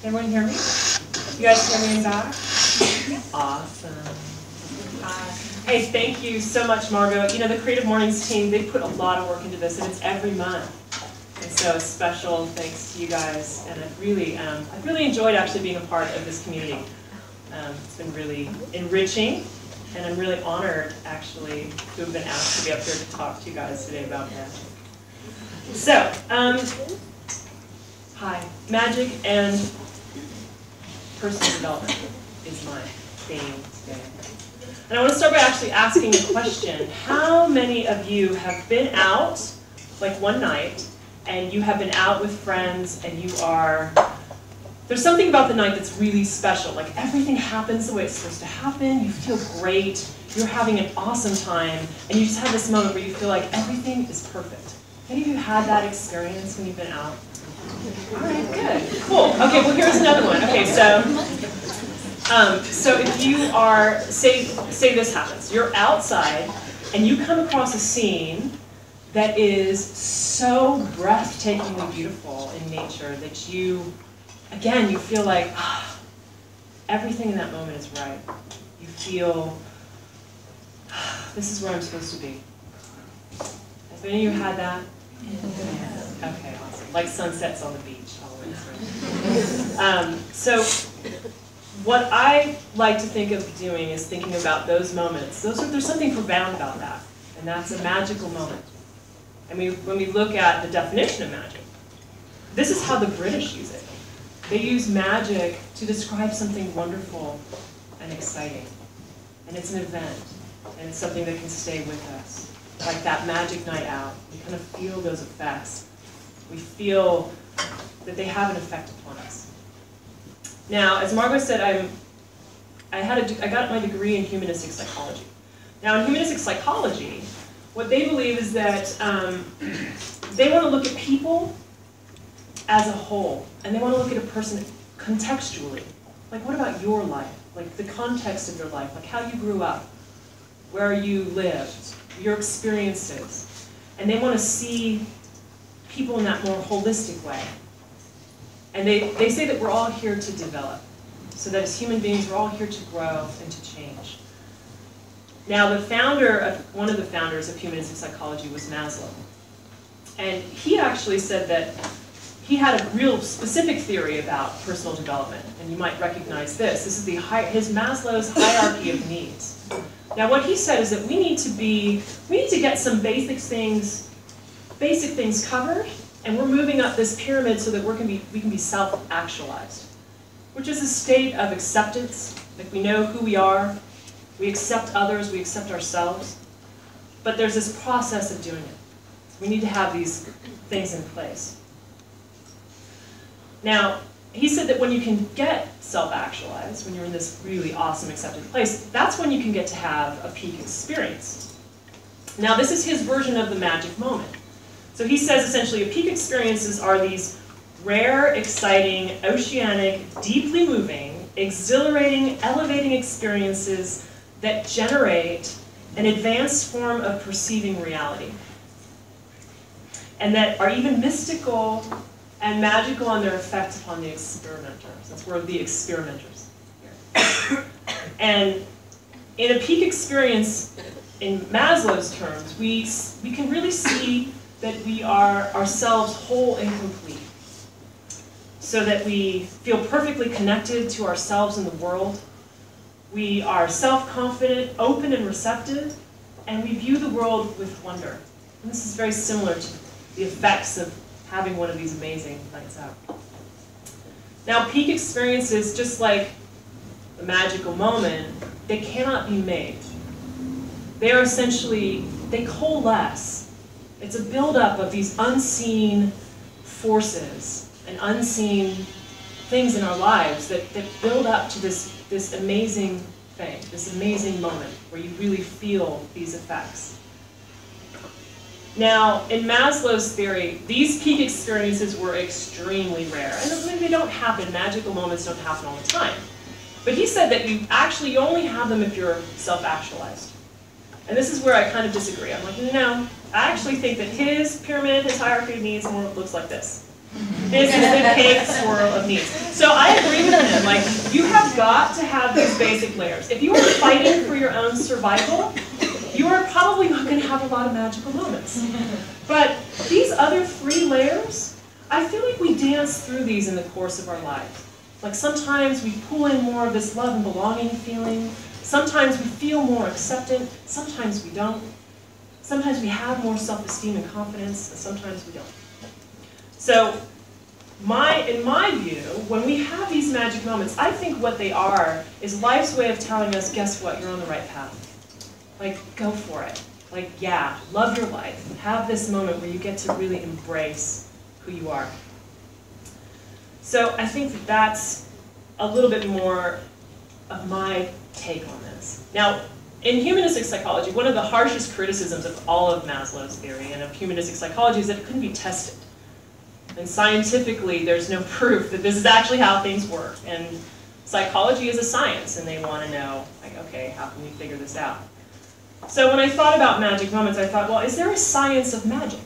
Everyone hear me? You guys hear me in back? Awesome. Hey, thank you so much, Margot. You know, the Creative Mornings team, they put a lot of work into this, and it's every month. And so a special thanks to you guys. And I've really enjoyed actually being a part of this community. It's been really enriching, and I'm really honored, actually, to have been asked to be up here to talk to you guys today about magic. So, hi. Magic and personal development is my theme today. And I want to start by actually asking a question. How many of you have been out, like one night, and you have been out with friends, and you are, there's something about the night that's really special. Like everything happens the way it's supposed to happen, you feel great, you're having an awesome time, and you just have this moment where you feel like everything is perfect. Any of you had that experience when you've been out? All right, good, cool. Okay, well here's another one. Okay, so if you are, say this happens, you're outside and you come across a scene that is so breathtakingly beautiful in nature that you, again, you feel like everything in that moment is right. You feel, this is where I'm supposed to be. Has any of you had that? Yeah. Okay, awesome. Like sunsets on the beach. So what I like to think of doing is thinking about those moments. There's something profound about that, and that's a magical moment. And when we look at the definition of magic, this is how the British use it. They use magic to describe something wonderful and exciting. And it's an event, and it's something that can stay with us. Like that magic night out, we kind of feel those effects. We feel that they have an effect upon us. Now, as Margot said, I got my degree in humanistic psychology. Now, in humanistic psychology, what they believe is that they want to look at people as a whole, and they want to look at a person contextually. Like, what about your life? Like, the context of your life, like how you grew up, where you lived, your experiences. And they want to see people in that more holistic way. And they say that we're all here to develop, so that as human beings, we're all here to grow and to change. Now, one of the founders of humanistic psychology was Maslow. And he actually said that he had a real specific theory about personal development. And you might recognize this. This is his Maslow's hierarchy of needs. Now, what he said is that we need to get some basic things covered, and we're moving up this pyramid so that we can be self-actualized, which is a state of acceptance. Like we know who we are, we accept others, we accept ourselves, but there's this process of doing it. We need to have these things in place. Now, he said that when you can get self-actualized, when you're in this really awesome accepted place, that's when you can get to have a peak experience. Now, this is his version of the magic moment. So he says essentially peak experiences are these rare, exciting, oceanic, deeply moving, exhilarating, elevating experiences that generate an advanced form of perceiving reality, and that are even mystical and magical in their effect upon the experimenters. That's where the experimenters here. And in a peak experience, in Maslow's terms, we can really see that we are ourselves whole and complete, so that we feel perfectly connected to ourselves and the world. We are self-confident, open and receptive, and we view the world with wonder. And this is very similar to the effects of having one of these amazing nights out. Now, peak experiences, just like the magical moment, they cannot be made. They are essentially, they coalesce. It's a buildup of these unseen forces and unseen things in our lives that build up to this amazing thing, this amazing moment where you really feel these effects. Now, in Maslow's theory, these peak experiences were extremely rare. And they don't happen, magical moments don't happen all the time. But he said that you only have them if you're self-actualized. And this is where I kind of disagree. I'm like, no, I actually think that his pyramid, his hierarchy of needs, more looks like this. This is the cake swirl of needs. So I agree with him. Like, you have got to have these basic layers. If you are fighting for your own survival, you are probably not going to have a lot of magical moments. But these other 3 layers, I feel like we dance through these in the course of our lives. Like, sometimes we pull in more of this love and belonging feeling. Sometimes we feel more accepted. Sometimes we don't. Sometimes we have more self-esteem and confidence, and sometimes we don't. So, in my view, when we have these magic moments, I think what they are is life's way of telling us, guess what, you're on the right path. Like, go for it. Like, yeah, love your life. Have this moment where you get to really embrace who you are. So I think that that's a little bit more of my take on this. Now, in humanistic psychology, one of the harshest criticisms of all of Maslow's theory and of humanistic psychology is that it couldn't be tested. And scientifically, there's no proof that this is actually how things work. And psychology is a science, and they want to know, like, okay, how can we figure this out? So when I thought about magic moments, I thought, well, is there a science of magic?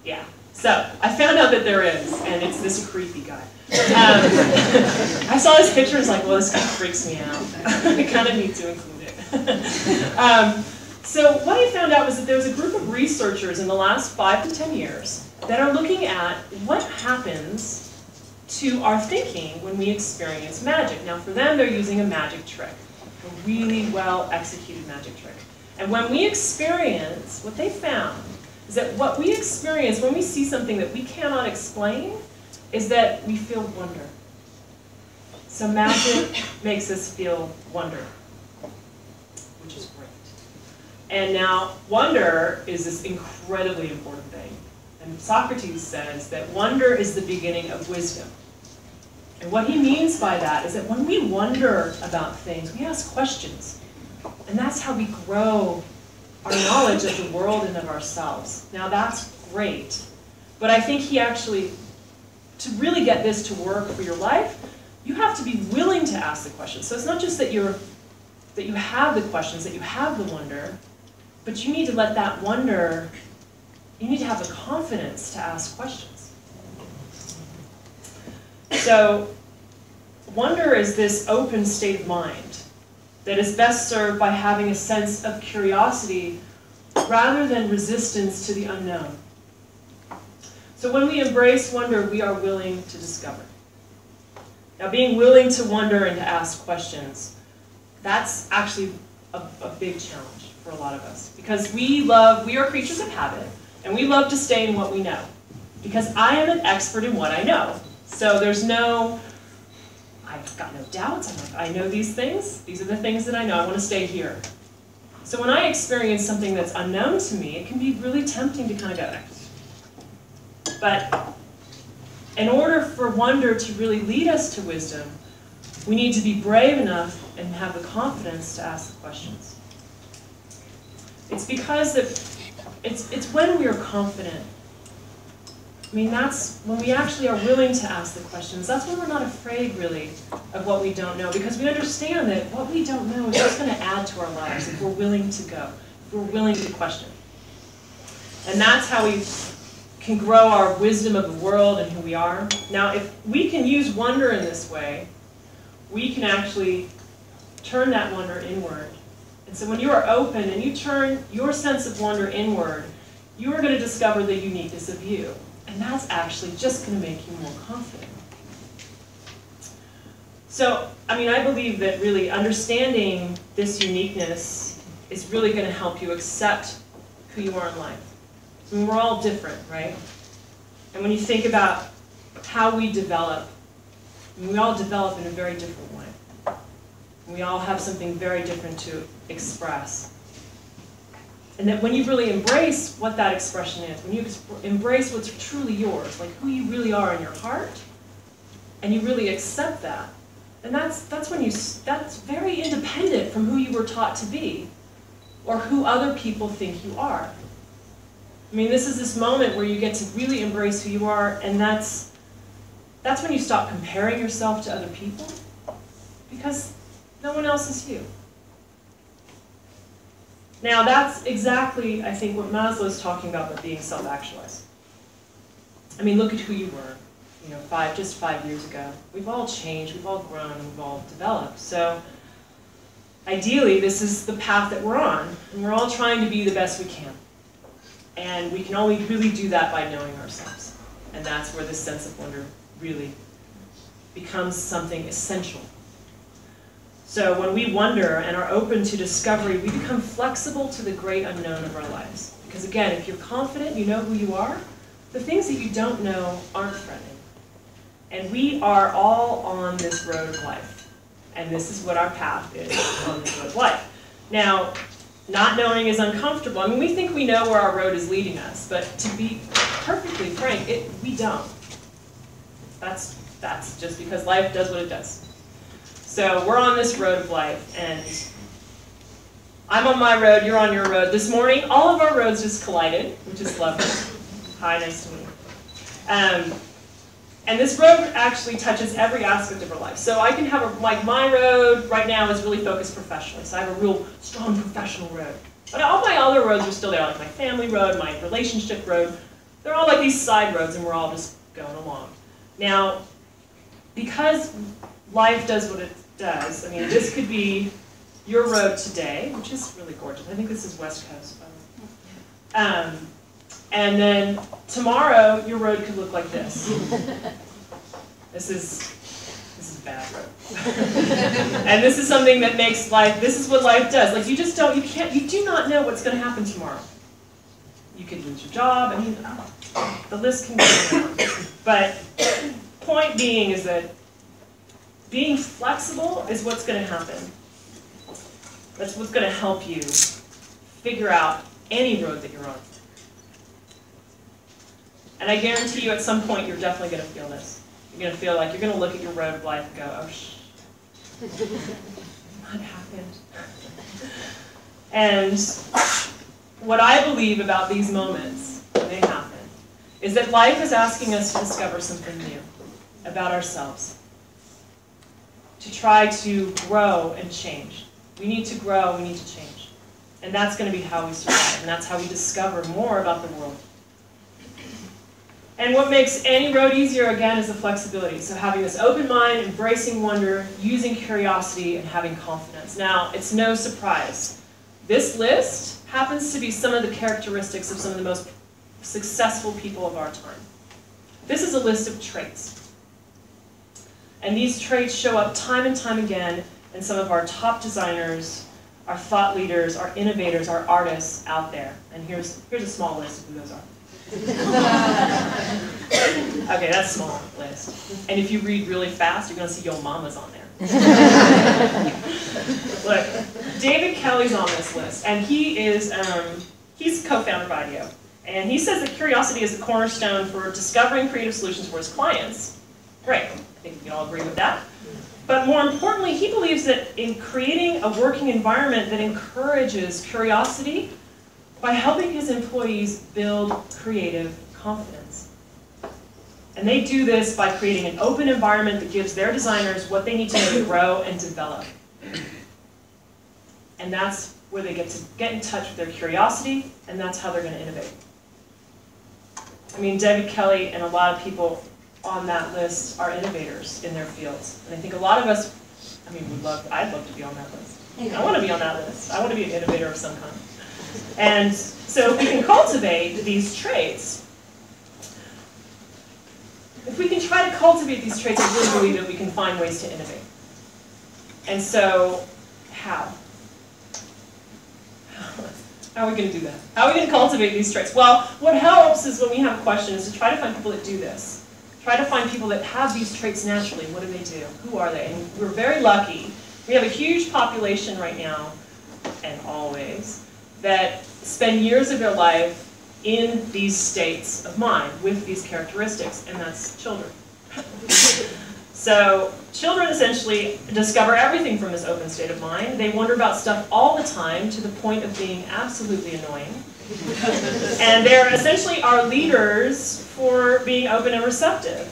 Yeah. So I found out that there is, and it's this creepy guy. I saw this picture and was like, well, this guy freaks me out. I kind of need to include it. So what I found out was that there's a group of researchers in the last 5 to 10 years that are looking at what happens to our thinking when we experience magic. Now for them, they're using a magic trick, a really well executed magic trick. And when we experience, what they found is that what we experience when we see something that we cannot explain is that we feel wonder. So magic makes us feel wonder, which is great. And now wonder is this incredibly important thing. And Socrates says that wonder is the beginning of wisdom. And what he means by that is that when we wonder about things, we ask questions. And that's how we grow our knowledge of the world and of ourselves. Now that's great. But I think he actually, to really get this to work for your life, you have to be willing to ask the questions. So it's not just that you have the questions, that you have the wonder, but you need to let that wonder, you need to have the confidence to ask questions. So wonder is this open state of mind that is best served by having a sense of curiosity rather than resistance to the unknown. So when we embrace wonder, we are willing to discover. Now being willing to wonder and to ask questions, that's actually a big challenge for a lot of us. Because we are creatures of habit, and we love to stay in what we know. Because I am an expert in what I know. So there's no, I've got no doubts. I'm like, I know these things. These are the things that I know. I want to stay here. So when I experience something that's unknown to me, it can be really tempting to kind of go, but in order for wonder to really lead us to wisdom, we need to be brave enough and have the confidence to ask the questions. It's because it's when we are confident. I mean, that's when we actually are willing to ask the questions. That's when we're not afraid, really, of what we don't know, because we understand that what we don't know is just going to add to our lives if we're willing to go, if we're willing to question. And that's how we can grow our wisdom of the world and who we are. Now, if we can use wonder in this way, we can actually turn that wonder inward. And so when you are open and you turn your sense of wonder inward, you are going to discover the uniqueness of you. And that's actually just going to make you more confident. So, I mean, I believe that really understanding this uniqueness is really going to help you accept who you are in life. I mean, we're all different, right? And when you think about how we develop, I mean, we all develop in a very different way. And we all have something very different to express. And that when you really embrace what that expression is, when you embrace what's truly yours, like who you really are in your heart, and you really accept that, and that's very independent from who you were taught to be, or who other people think you are. I mean, this is this moment where you get to really embrace who you are, and that's when you stop comparing yourself to other people, because no one else is you. Now, that's exactly, I think, what Maslow's talking about being self-actualized. I mean, look at who you were, you know, just 5 years ago. We've all changed, we've all grown, and we've all developed. So ideally, this is the path that we're on, and we're all trying to be the best we can. And we can only really do that by knowing ourselves. And that's where this sense of wonder really becomes something essential. So when we wonder and are open to discovery, we become flexible to the great unknown of our lives. Because again, if you're confident, you know who you are, the things that you don't know aren't threatening. And we are all on this road of life. And this is what our path is on this road of life. Now, not knowing is uncomfortable. I mean, we think we know where our road is leading us, but to be perfectly frank, we don't. That's just because life does what it does. So we're on this road of life, and I'm on my road, you're on your road. This morning, all of our roads just collided, which is lovely. Hi, nice to meet you. And this road actually touches every aspect of our life. So I can have like my road right now is really focused professionally. So I have a real strong professional road. But all my other roads are still there, like my family road, my relationship road. They're all like these side roads, and we're all just going along. Now, because life does what it does, I mean, this could be your road today, which is really gorgeous. I think this is West Coast, by the way. And then tomorrow, your road could look like this. This is a bad road. And this is something that makes life, this is what life does. Like, you just don't, you do not know what's going to happen tomorrow. You could lose your job. I mean, the list can go on. But point being is that being flexible is what's going to happen. That's what's going to help you figure out any road that you're on. And I guarantee you at some point you're definitely going to feel this. You're going to feel like you're going to look at your road of life and go, oh, what happened? And what I believe about these moments, when they happen, is that life is asking us to discover something new about ourselves. To try to grow and change. We need to grow, we need to change. And that's going to be how we survive, and that's how we discover more about the world. And what makes any road easier, again, is the flexibility. So having this open mind, embracing wonder, using curiosity, and having confidence. Now, it's no surprise. This list happens to be some of the characteristics of some of the most successful people of our time. This is a list of traits. And these traits show up time and time again in some of our top designers, our thought leaders, our innovators, our artists out there. And here's a small list of who those are. Okay, that's a small list. And if you read really fast, you're going to see Yo Mama's on there. Look, David Kelly's on this list, and he's co-founder of IDEO. And he says that curiosity is the cornerstone for discovering creative solutions for his clients. Great, I think we can all agree with that. But more importantly, he believes that in creating a working environment that encourages curiosity by helping his employees build creative confidence. And they do this by creating an open environment that gives their designers what they need to know to grow and develop. And that's where they get to get in touch with their curiosity, and that's how they're going to innovate. I mean, David Kelly and a lot of people on that list are innovators in their fields. And I think a lot of us, I mean, I'd love to be on that list. I want to be on that list. I want to be an innovator of some kind. And so if we can cultivate these traits, if we can try to cultivate these traits, I really believe that we can find ways to innovate. And so, how? How are we going to do that? How are we going to cultivate these traits? Well, what helps is when we have a question is to try to find people that do this. Try to find people that have these traits naturally. What do they do? Who are they? And we're very lucky. We have a huge population right now, and always, that spend years of their life in these states of mind with these characteristics, and that's children. So children essentially discover everything from this open state of mind. They wonder about stuff all the time to the point of being absolutely annoying. And they're essentially our leaders for being open and receptive.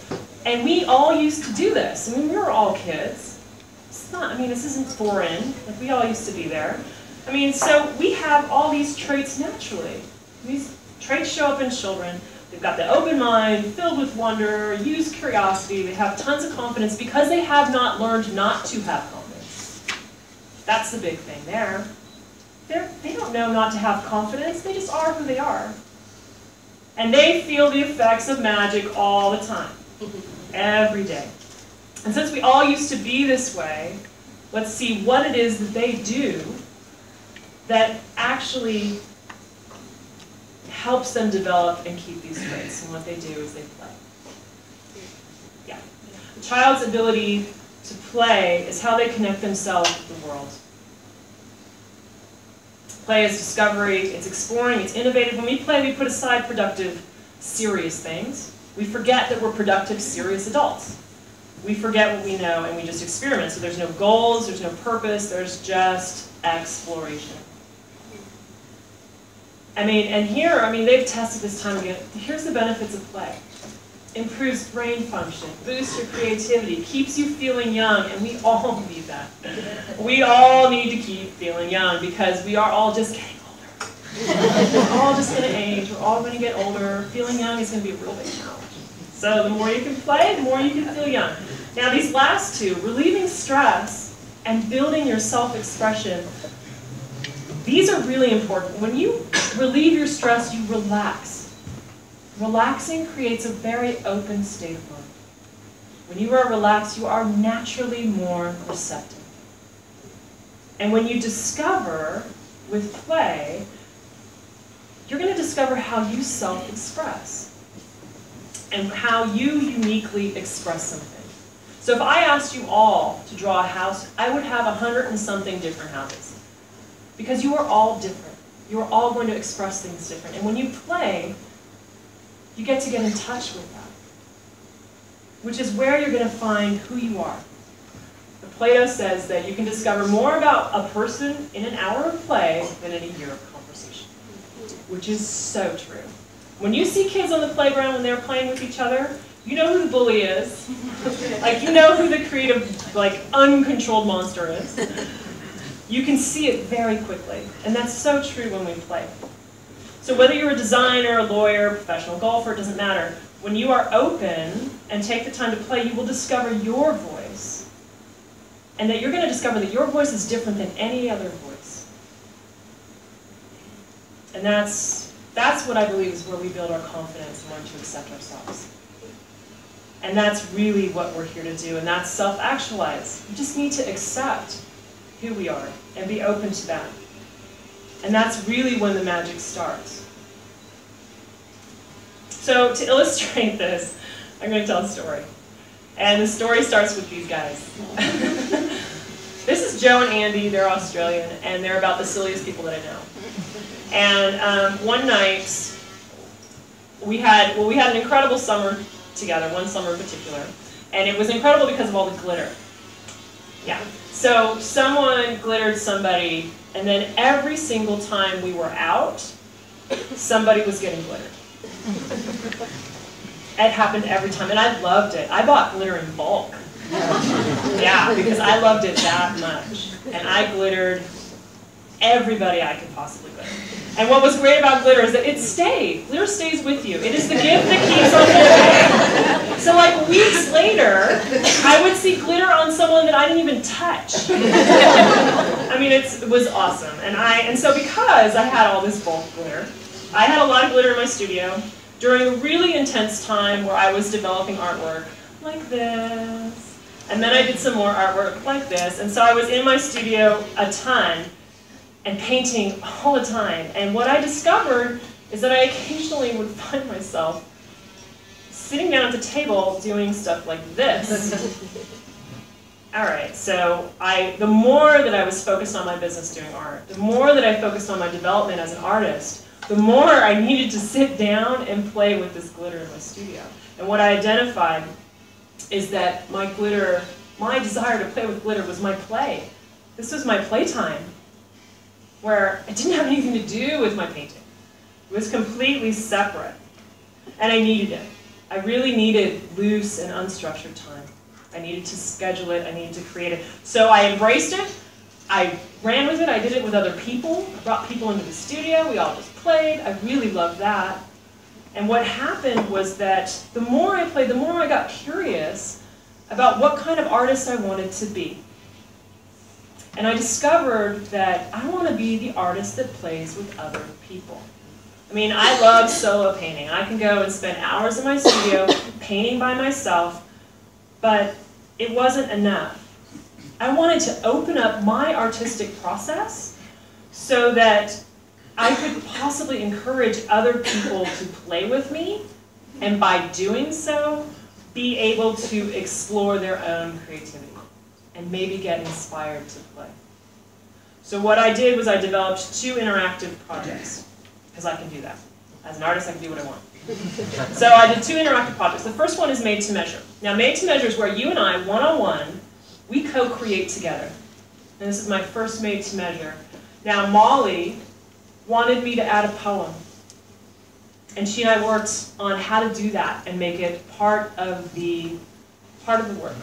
And we all used to do this. I mean, we were all kids. It's not, I mean, this isn't foreign. Like, we all used to be there. I mean, so we have all these traits naturally. These traits show up in children. They've got the open mind, filled with wonder, use curiosity, they have tons of confidence because they have not learned not to have confidence. That's the big thing there. They don't know not to have confidence, they just are who they are. And they feel the effects of magic all the time, every day. And since we all used to be this way, let's see what it is that they do that actually helps them develop and keep these traits. And what they do is they play. Yeah. A child's ability to play is how they connect themselves with the world. Play is discovery, it's exploring, it's innovative. When we play, we put aside productive, serious things. We forget that we're productive, serious adults. We forget what we know and we just experiment. So there's no goals, there's no purpose, there's just exploration. And here, they've tested this time again. Here's the benefits of play. Improves brain function, boosts your creativity, keeps you feeling young, and we all need that. We all need to keep feeling young because we are all just getting older. We're all just going to age, we're all going to get older. Feeling young is going to be a real big challenge. So the more you can play, the more you can feel young. Now these last two, relieving stress and building your self-expression, these are really important. When you relieve your stress, you relax. Relaxing creates a very open state of mind. When you are relaxed, you are naturally more receptive. And when you discover with play, you're going to discover how you self-express and how you uniquely express something. So if I asked you all to draw a house, I would have 100 and something different houses. Because you are all different. You are all going to express things different. And when you play, you get to get in touch with that, which is where you're going to find who you are. Plato says that you can discover more about a person in an hour of play than in a year of conversation, which is so true. When you see kids on the playground when they're playing with each other, you know who the bully is. You know who the creative, uncontrolled monster is. You can see it very quickly, and that's so true when we play. So whether you're a designer, a lawyer, professional golfer, it doesn't matter. When you are open and take the time to play, you will discover your voice. And that you're going to discover that your voice is different than any other voice. And that's what I believe is where we build our confidence and learn to accept ourselves. And that's really what we're here to do, and that's self-actualize. You just need to accept who we are and be open to that. And that's really when the magic starts. So to illustrate this, I'm going to tell a story. And the story starts with these guys. This is Joe and Andy, they're Australian, and they're about the silliest people that I know. And one night, we had an incredible summer together, one summer in particular. And it was incredible because of all the glitter. Yeah. So someone glittered somebody, and then every single time we were out, somebody was getting glittered. It happened every time, and I loved it. I bought glitter in bulk. Yeah, because I loved it that much. And I glittered everybody I could possibly glitter. And what was great about glitter is that it stayed. Glitter stays with you. It is the gift that keeps on giving. So weeks later, I would see glitter on someone that I didn't even touch. It was awesome. And so because I had all this bulk glitter, I had a lot of glitter in my studio during a really intense time where I was developing artwork like this. And then I did some more artwork like this. And so I was in my studio a ton and painting all the time. And what I discovered is that I occasionally would find myself sitting down at the table doing stuff like this. All right, so the more that I was focused on my business doing art, the more that I focused on my development as an artist, the more I needed to sit down and play with this glitter in my studio. And what I identified is that my desire to play with glitter was my play. This was my playtime, where it didn't have anything to do with my painting. It was completely separate. And I needed it. I really needed loose and unstructured time. I needed to schedule it, I needed to create it. So I embraced it, I ran with it, I did it with other people, I brought people into the studio, we all just played, I really loved that. And what happened was that the more I played, the more I got curious about what kind of artist I wanted to be. And I discovered that I want to be the artist that plays with other people. I mean, I love solo painting. I can go and spend hours in my studio painting by myself, but it wasn't enough. I wanted to open up my artistic process so that I could possibly encourage other people to play with me, and by doing so, be able to explore their own creativity and maybe get inspired to play. So what I did was I developed 2 interactive projects, because I can do that. As an artist, I can do what I want. So I did 2 interactive projects. The first one is Made to Measure. Now, Made to Measure is where you and I, one-on-one, we co-create together. And this is my first Made to Measure. Now, Molly wanted me to add a poem. And she and I worked on how to do that and make it part of the work.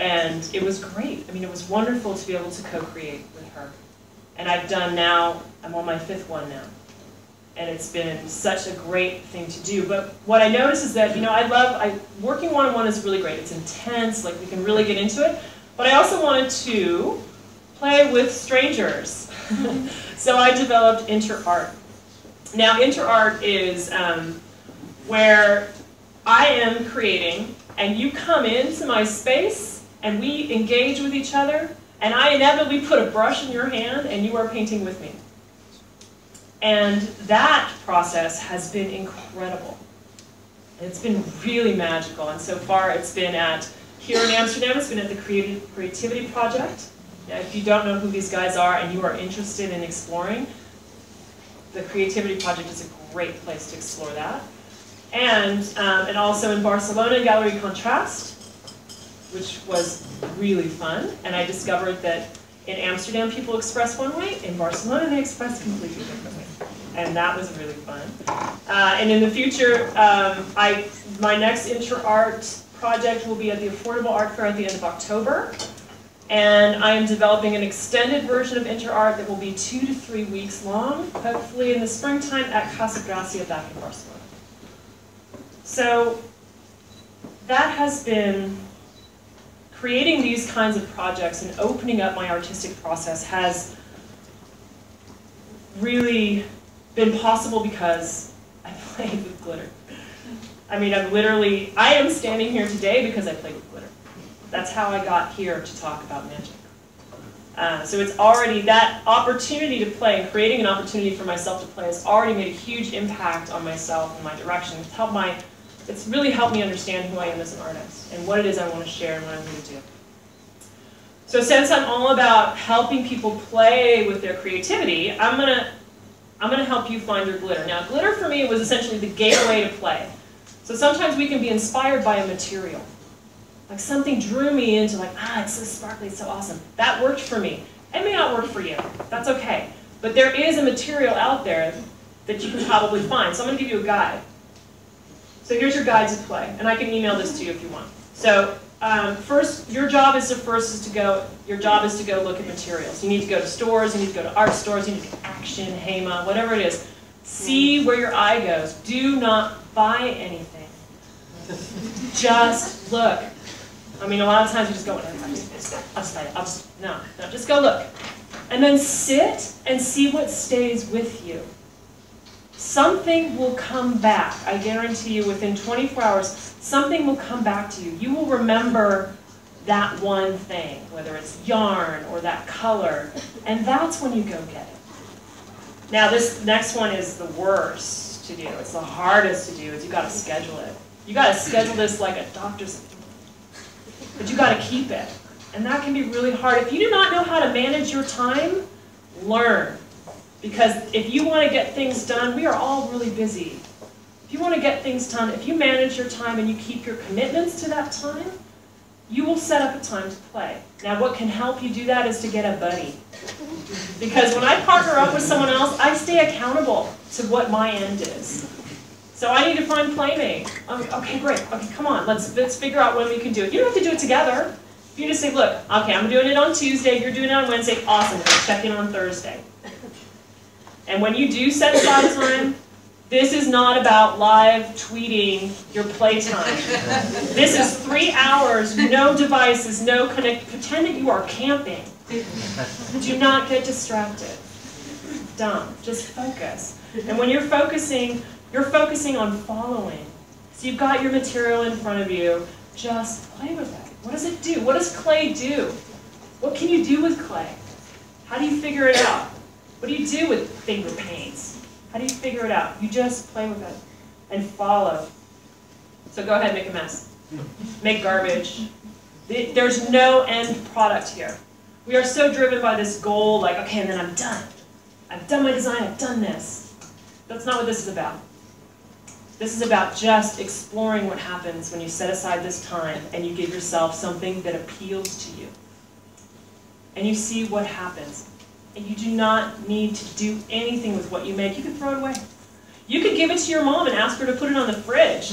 And it was great. I mean, it was wonderful to be able to co-create with her. And I'm on my 5th one now. And it's been such a great thing to do. But what I noticed is that, working one-on-one is really great. It's intense, like we can really get into it. But I also wanted to play with strangers. So I developed InterART. Now, InterART is where I am creating, and you come into my space, and we engage with each other, and I inevitably put a brush in your hand, and you are painting with me. And that process has been incredible. It's been really magical, and so far it's been here in Amsterdam, it's been at the Creativity Project. Now, if you don't know who these guys are and you are interested in exploring, the Creativity Project is a great place to explore that. And also in Barcelona, Gallery Contrast, which was really fun. And I discovered that in Amsterdam, people express one way. In Barcelona, they express completely differently. And that was really fun. And in the future, my next InterART project will be at the Affordable Art Fair at the end of October. And I am developing an extended version of InterART that will be 2 to 3 weeks long, hopefully in the springtime at Casa Gracia back in Barcelona. So that has been, creating these kinds of projects and opening up my artistic process has really been possible because I played with glitter. I mean, I am standing here today because I played with glitter. That's how I got here to talk about magic. So it's already, that opportunity to play, and creating an opportunity for myself to play has already made a huge impact on myself and my direction. It's really helped me understand who I am as an artist and what it is I want to share and what I'm going to do. So since I'm all about helping people play with their creativity, I'm gonna help you find your glitter. Now, glitter for me was essentially the gateway to play. So sometimes we can be inspired by a material. Like something drew me into it's so sparkly, it's so awesome. That worked for me. It may not work for you. That's okay. But there is a material out there that you can probably find. So I'm going to give you a guide. So here's your guide to play. And I can email this to you if you want. So first, your job is to go look at materials. You need to go to stores, you need to go to art stores, you need to go to Action, Hema, whatever it is. See where your eye goes. Do not buy anything. Just look. I mean, a lot of times we just go, just go look. And then sit and see what stays with you. Something will come back. I guarantee you within 24 hours, something will come back to you. You will remember that one thing, whether it's yarn or that color, and that's when you go get it. Now this next one is the worst to do. It's the hardest to do, is you gotta schedule it. You gotta schedule this like a doctor's appointment. But you gotta keep it. And that can be really hard. If you do not know how to manage your time, learn. Because if you want to get things done, we are all really busy. If you want to get things done, if you manage your time and you keep your commitments to that time, you will set up a time to play. Now what can help you do that is to get a buddy. Because when I partner up with someone else, I stay accountable to what my end is. So I need to find playmate. Okay, great. Okay, come on. Let's figure out when we can do it. You don't have to do it together. You just say, look, okay, I'm doing it on Tuesday, you're doing it on Wednesday. Awesome. We'll check in on Thursday. And when you do set aside time, This is not about live tweeting your playtime. This is 3 hours, no devices, no connect. Pretend that you are camping. Do not get distracted. Dumb. Just focus. And when you're focusing on following. So you've got your material in front of you. Just play with it. What does it do? What does clay do? What can you do with clay? How do you figure it out? What do you do with finger paints? How do you figure it out? You just play with it and follow. So go ahead, make a mess. Make garbage. There's no end product here. We are so driven by this goal, like, okay, and then I'm done. I've done my design, I've done this. That's not what this is about. This is about just exploring what happens when you set aside this time and you give yourself something that appeals to you. And you see what happens. And you do not need to do anything with what you make. You can throw it away. You could give it to your mom and ask her to put it on the fridge.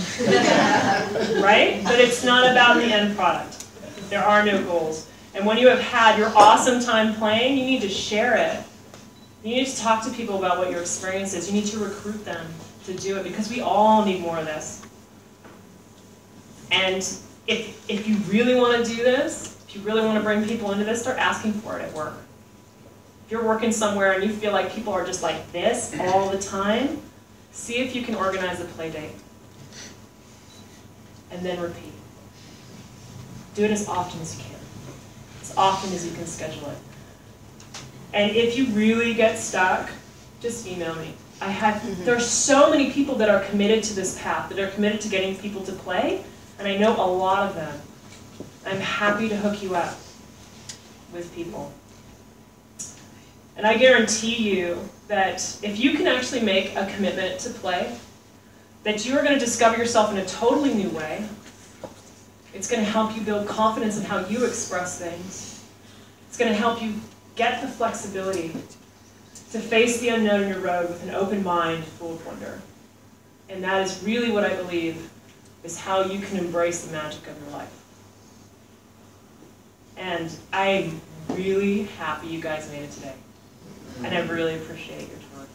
Right? But it's not about the end product. There are no goals. And when you have had your awesome time playing, you need to share it. You need to talk to people about what your experience is. You need to recruit them to do it because we all need more of this. And if you really want to do this, if you really want to bring people into this, start asking for it at work. If you're working somewhere and you feel like people are just like this all the time, see if you can organize a play date. And then repeat. Do it as often as you can. As often as you can schedule it. And if you really get stuck, just email me. There are so many people that are committed to this path, that are committed to getting people to play, and I know a lot of them. I'm happy to hook you up with people. And I guarantee you that if you can actually make a commitment to play, that you are going to discover yourself in a totally new way. It's going to help you build confidence in how you express things. It's going to help you get the flexibility to face the unknown in your road with an open mind full of wonder. And that is really what I believe is how you can embrace the magic of your life. And I'm really happy you guys made it today. And I really appreciate your time.